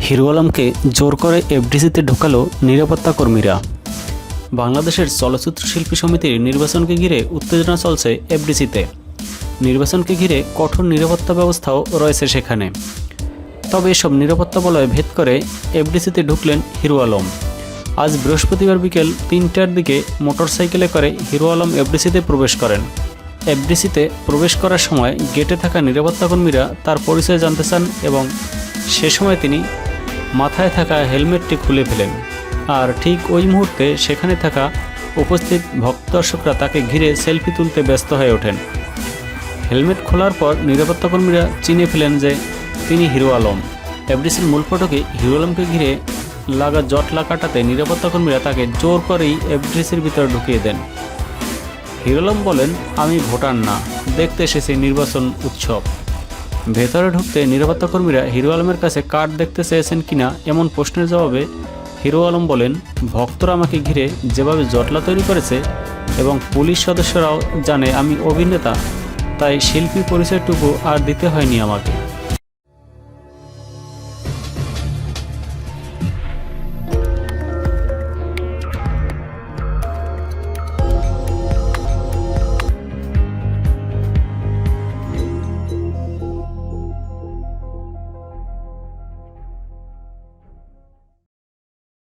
Hero আলমকে জোর করে এফডিসিতে ঢোকালো নিরাপত্তা কর্মীরা। বাংলাদেশের চলচ্চিত্র শিল্পী সমিতির নির্বাচনকে ঘিরে উত্তেজনা চলছে এফডিসিতে। নির্বাচনকে ঘিরে কঠোর নিরাপত্তা ব্যবস্থাও রয়েছে সেখানে। তবে এসব নিরাপত্তা বলয় ভেদ করে এফডিসিতে ঢুকলেন হিরো আলম। আজ বৃহস্পতিবার বিকেল ৩টার দিকে মোটরসাইকেলে করে হিরো আলম এফডিসিতে প্রবেশ করেন। এফডিসিতে প্রবেশ করার সময় গেটে থাকা নিরাপত্তা কর্মীরা তার পরিচয় জানতে চান এবং সে সময় তিনি মাথায় থাকা হেলমেটটি খুলে ফেলেন। আর ঠিক ওই মুহূর্তে সেখানে থাকা উপস্থিত ভক্ত দর্শকরা তাকে ঘিরে সেলফি তুলতে ব্যস্ত হয়ে ওঠেন। হেলমেট খোলার পর নিরাপত্তা কর্মীরা চিনে ফেলেন যে তিনি হিরো আলম। এফডিসির মূল ফটকে হিরো আলমকে ঘিরে লাগা জটলা কাটাতে নিরাপত্তা কর্মীরা তাকে জোর করেই এফডিসির ভিতরে ঢুকিয়ে দেন। হিরো আলম বলেন, আমি ভোটার না, দেখতে এসেছি নির্বাচন উৎসব। ভেতরে ঢুকতে নিরাপত্তা কর্মীরা হিরো আলমের কাছে কার্ড দেখতে চেয়েছেন কিনা এমন প্রশ্নের জবাবে হিরো আলম বলেন, ভক্তরা আমাকে ঘিরে যেভাবে জটলা তৈরি করেছে এবং পুলিশ সদস্যরাও জানে আমি অভিনেতা, তাই শিল্পী পরিচয়টুকু আর দিতে হয়নি আমাকে।